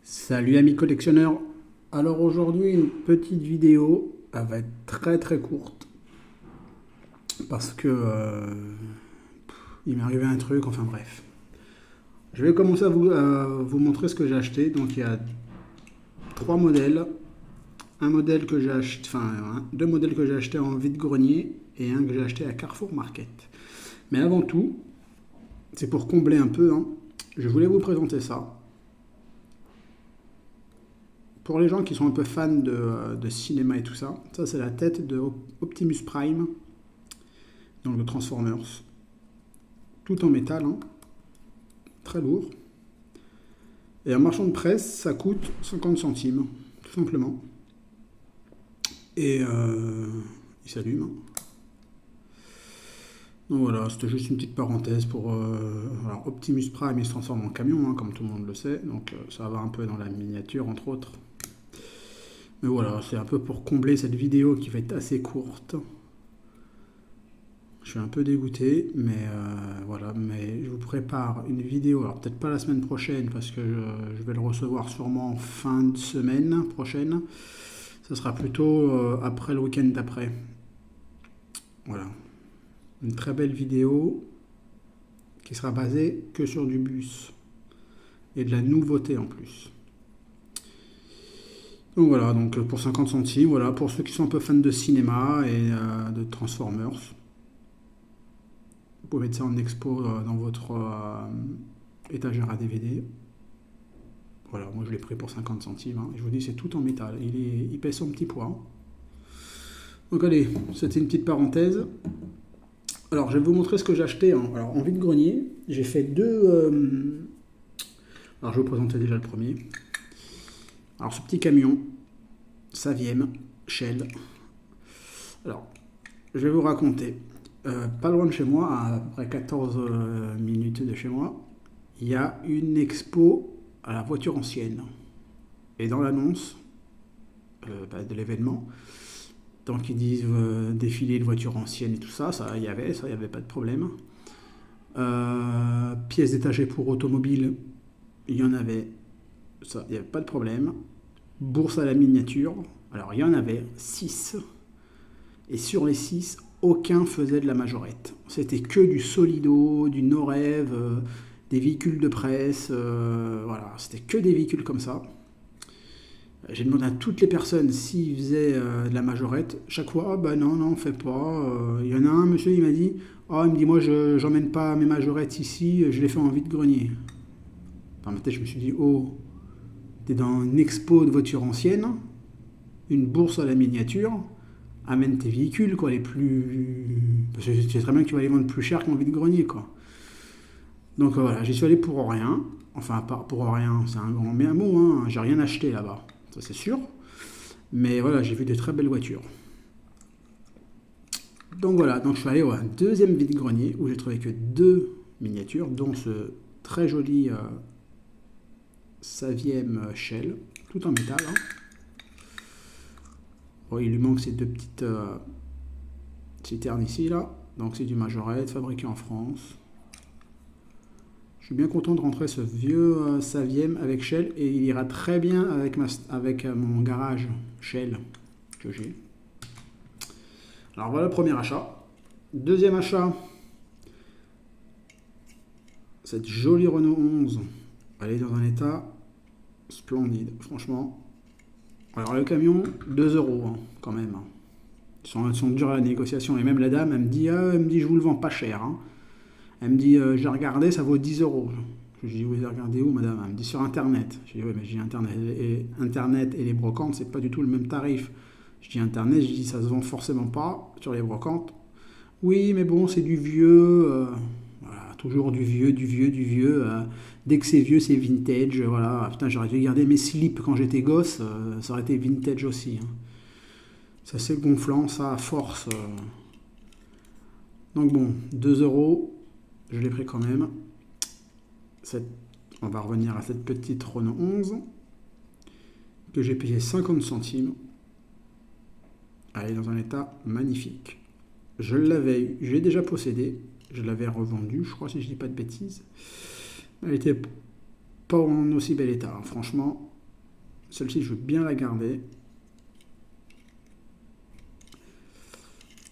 Salut amis collectionneurs. Alors aujourd'hui une petite vidéo, elle va être très très courte parce que il m'est arrivé un truc, enfin bref. Je vais commencer à vous montrer ce que j'ai acheté. Donc il y a trois modèles, un modèle que j'ai acheté, deux modèles que j'ai acheté en vide-grenier et un que j'ai acheté à Carrefour Market. Mais avant tout, c'est pour combler un peu, hein, je voulais vous présenter ça. Pour les gens qui sont un peu fans de cinéma et tout ça, ça c'est la tête de Optimus Prime, donc de Transformers. Tout en métal, hein, très lourd. Et un marchand de presse, ça coûte 50 centimes, tout simplement. Et il s'allume, hein. Donc voilà, c'était juste une petite parenthèse pour... alors Optimus Prime, il se transforme en camion, hein, comme tout le monde le sait, donc ça va un peu dans la miniature, entre autres. Mais voilà, c'est un peu pour combler cette vidéo qui va être assez courte. Je suis un peu dégoûté, mais voilà, mais je vous prépare une vidéo, alors peut-être pas la semaine prochaine, parce que je vais le recevoir sûrement en fin de semaine prochaine. Ce sera plutôt après le week-end d'après. Voilà, une très belle vidéo qui sera basée que sur du bus et de la nouveauté en plus. Donc voilà, donc pour 50 centimes, voilà, pour ceux qui sont un peu fans de cinéma et de Transformers, vous pouvez mettre ça en expo dans votre étagère à DVD. Voilà, moi je l'ai pris pour 50 centimes, hein. Je vous dis, c'est tout en métal. Il pèse son petit poids, hein. Donc allez, c'était une petite parenthèse. Alors je vais vous montrer ce que j'ai acheté, hein. Alors en vide-grenier, j'ai fait deux... alors je vais vous présenter déjà le premier. Alors ce petit camion, Saviem, Shell. Alors, je vais vous raconter. Pas loin de chez moi, à peu près 14 minutes de chez moi, il y a une expo à la voiture ancienne. Et dans l'annonce de l'événement, donc ils disent défilé de voitures anciennes et tout ça, ça y avait pas de problème. Pièces détachées pour automobiles, il y en avait, ça, il n'y avait pas de problème. Bourse à la miniature, alors il y en avait 6. Et sur les 6, aucun faisait de la majorette. C'était que du Solido, du Norev, des véhicules de presse, voilà, c'était que des véhicules comme ça. J'ai demandé à toutes les personnes s'ils faisaient de la majorette. Chaque fois, ah bah non, on fait pas. Il y en a un, monsieur, il m'a dit, il me dit, moi, je j'emmène pas mes majorettes ici, je les fais en vide-grenier. Dans ma tête, je me suis dit, oh, t'es dans une expo de voitures anciennes, une bourse à la miniature, amène tes véhicules, quoi, les plus... Parce que tu sais très bien que tu vas les vendre plus cher qu'en vide-grenier, quoi. Donc voilà, j'y suis allé pour rien. Enfin, pas pour rien, c'est un grand bien mot, hein. J'ai rien acheté là-bas, ça c'est sûr. Mais voilà, j'ai vu de très belles voitures. Donc voilà, donc je suis allé au deuxième vide-grenier où j'ai trouvé que deux miniatures, dont ce très joli Saviem Shell, tout en métal, hein. Bon, il lui manque ces deux petites citernes ici, là. Donc c'est du majorette, fabriqué en France. Je suis bien content de rentrer ce vieux Saviem avec Shell et il ira très bien avec mon garage Shell que j'ai. Alors voilà le premier achat. Deuxième achat, cette jolie Renault 11. Elle est dans un état splendide, franchement. Alors le camion, 2 euros, hein, quand même, hein. Ils sont durs à la négociation. Et même la dame, elle me dit, je vous le vends pas cher, hein. Elle me dit, j'ai regardé, ça vaut 10 euros. Je lui dis, vous avez regardé où, madame? Elle me dit, sur Internet. Je dis, oui, mais j'ai Internet. Et Internet et les brocantes, c'est pas du tout le même tarif. Je dis, Internet, je dis, ça se vend forcément pas sur les brocantes. Oui, mais bon, c'est du vieux. Voilà, toujours du vieux, du vieux, du vieux. Dès que c'est vieux, c'est vintage. Voilà. Putain, j'aurais dû garder mes slips quand j'étais gosse. Ça aurait été vintage aussi, hein. Ça, c'est gonflant, ça, à force. Donc bon, 2 euros. Je l'ai pris quand même. On va revenir à cette petite Renault 11 que j'ai payé 50 centimes. Elle est dans un état magnifique. Je l'ai déjà possédée. Je l'avais revendue, je crois, si je dis pas de bêtises. Elle était pas en aussi bel état, hein. Franchement, Celle-ci, je veux bien la garder.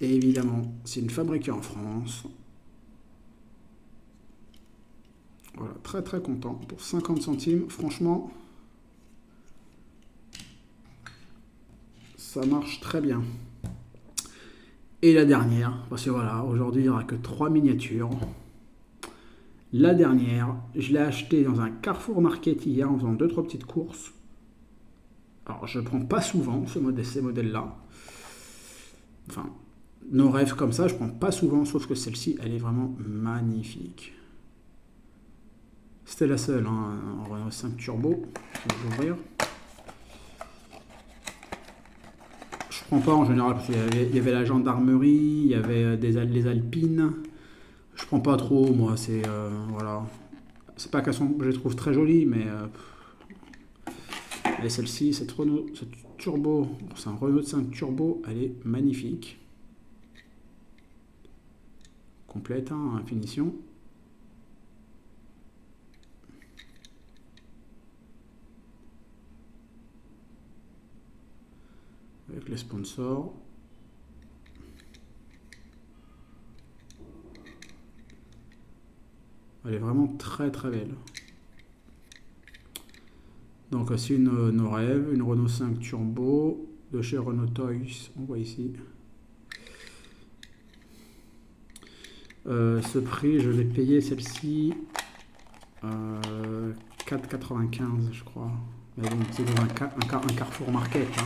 Et évidemment, c'est une fabriquée en France. Voilà, très très content. Pour 50 centimes, franchement, ça marche très bien. Et la dernière, parce que voilà, aujourd'hui, il n'y aura que 3 miniatures. La dernière, je l'ai achetée dans un Carrefour Market hier en faisant 2-3 petites courses. Alors, je ne prends pas souvent ces modèles-là. Enfin, nos rêves comme ça, je ne prends pas souvent, sauf que celle-ci, elle est vraiment magnifique. C'était la seule, hein, en Renault 5 Turbo. Je vais l'ouvrir. Je prends pas en général parce qu'il y avait la gendarmerie, il y avait les Alpines. Je prends pas trop, moi. C'est voilà. C'est pas qu'elles sont, je les trouve très jolies, mais et celle-ci, cette Turbo, c'est un Renault 5 Turbo, elle est magnifique. Complète, hein, finition. Avec les sponsors. Elle est vraiment très très belle. Donc c'est une rêve, une Renault 5 Turbo de chez Renault Toys, on voit ici. Ce prix, je l'ai payé celle-ci 4,95 je crois. Mais bon, c'est dans un Carrefour Market. Hein.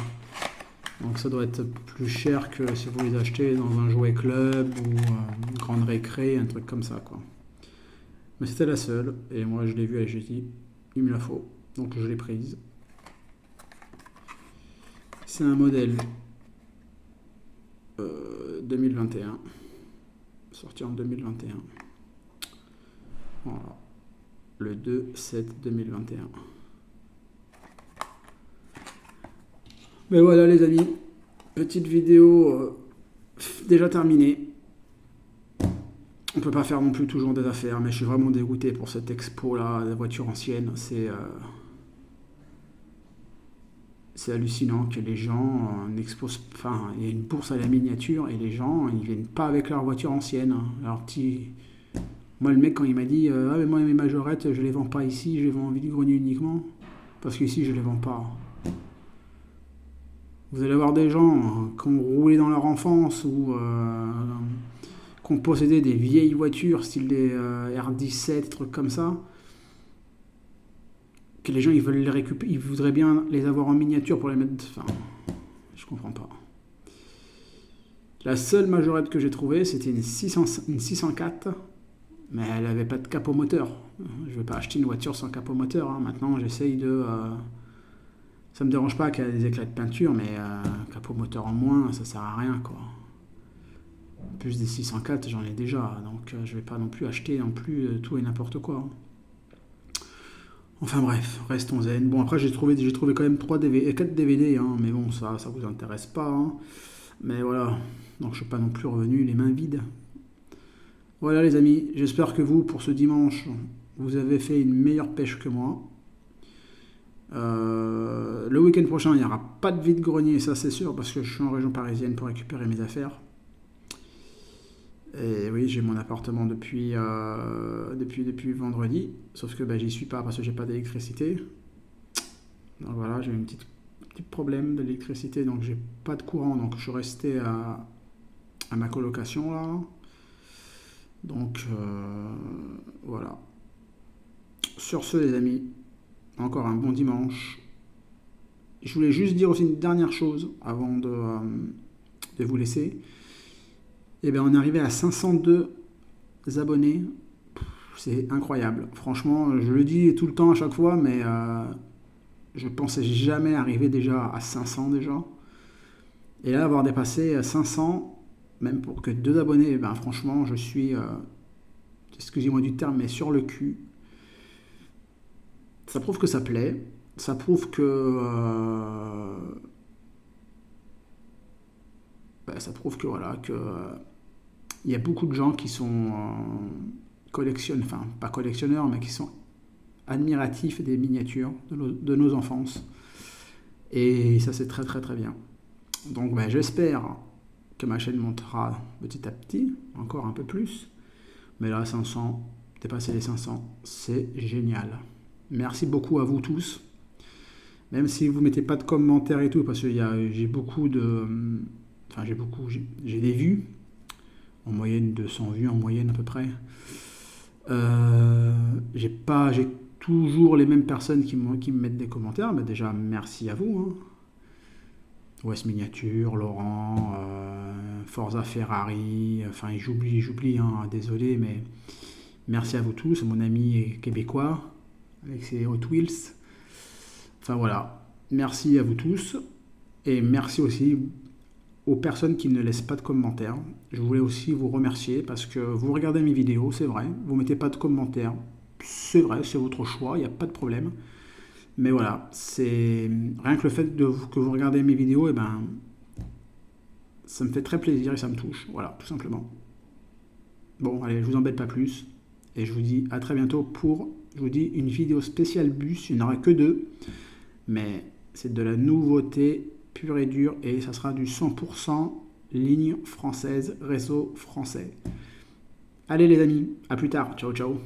Donc ça doit être plus cher que si vous les achetez dans un jouet club ou une grande récré, un truc comme ça, quoi. Mais c'était la seule, et moi je l'ai vue et j'ai dit, il me la faut. Donc je l'ai prise. C'est un modèle 2021, sorti en 2021. Voilà, le 2/7/2021. Mais voilà les amis, petite vidéo déjà terminée. On peut pas faire non plus toujours des affaires, mais je suis vraiment dégoûté pour cette expo là, des voitures anciennes. C'est hallucinant que les gens exposent. Enfin, il y a une bourse à la miniature et les gens ils viennent pas avec leur voiture ancienne. Alors moi le mec quand il m'a dit ah mais moi mes majorettes je les vends pas ici, je les vends en vide-grenier uniquement parce qu'ici je les vends pas. Vous allez avoir des gens qui ont roulé dans leur enfance ou qui ont possédé des vieilles voitures, style des R17, trucs comme ça, que les gens ils veulent les récupérer, ils voudraient bien les avoir en miniature pour les mettre. Enfin, je comprends pas. La seule majorette que j'ai trouvée, c'était une 604, mais elle avait pas de capot moteur. Je vais pas acheter une voiture sans capot moteur. Hein. Maintenant, j'essaye de. Ça me dérange pas qu'elle ait des éclats de peinture, mais capot moteur en moins, ça sert à rien, quoi. En plus des 604, j'en ai déjà, donc je vais pas non plus acheter tout et n'importe quoi. Enfin bref, restons zen. Bon après j'ai trouvé quand même 4 DVD, hein, mais bon ça vous intéresse pas. Hein. Mais voilà, donc je suis pas non plus revenu les mains vides. Voilà les amis, j'espère que vous pour ce dimanche, vous avez fait une meilleure pêche que moi. Le week-end prochain il n'y aura pas de vide-grenier, ça c'est sûr, parce que je suis en région parisienne pour récupérer mes affaires. Et oui, j'ai mon appartement depuis vendredi, sauf que j'y suis pas parce que j'ai pas d'électricité. Donc voilà, j'ai eu un petit problème d'électricité, donc j'ai pas de courant, donc je suis resté à ma colocation là. Donc voilà. Sur ce les amis, encore un bon dimanche. Je voulais juste dire aussi une dernière chose avant de vous laisser. Et bien on est arrivé à 502 abonnés. C'est incroyable. Franchement, je le dis tout le temps à chaque fois, mais je pensais jamais arriver déjà à 500 déjà. Et là, avoir dépassé 500, même pour que 2 abonnés, ben franchement, je suis, excusez-moi du terme, mais sur le cul. Ça prouve que ça plaît. Ça prouve que... ça prouve que voilà, que... il y a beaucoup de gens qui sont pas collectionneurs, mais qui sont admiratifs des miniatures de nos enfances. Et ça, c'est très très très bien. Donc j'espère que ma chaîne montera petit à petit, encore un peu plus. Mais là, 500, dépasser les 500, c'est génial. Merci beaucoup à vous tous. Même si vous ne mettez pas de commentaires et tout, parce que j'ai beaucoup de... Enfin, j'ai des vues. En moyenne, 200 vues en moyenne à peu près. J'ai toujours les mêmes personnes qui me mettent des commentaires. Mais déjà, merci à vous. Hein. West Miniature, Laurent, Forza Ferrari, enfin j'oublie, hein, désolé, mais merci à vous tous, mon ami québécois, avec ses Hot Wheels. Enfin voilà, merci à vous tous, et merci aussi aux personnes qui ne laissent pas de commentaires. Je voulais aussi vous remercier, parce que vous regardez mes vidéos, c'est vrai, vous ne mettez pas de commentaires, c'est vrai, c'est votre choix, il n'y a pas de problème. Mais voilà, c'est rien que le fait que vous regardez mes vidéos, et ben, ça me fait très plaisir et ça me touche. Voilà, tout simplement. Bon, allez, je vous embête pas plus. Et je vous dis à très bientôt pour, je vous dis, une vidéo spéciale bus. Il n'y en aura que 2. Mais c'est de la nouveauté pure et dure. Et ça sera du 100% ligne française, réseau français. Allez les amis, à plus tard. Ciao, ciao.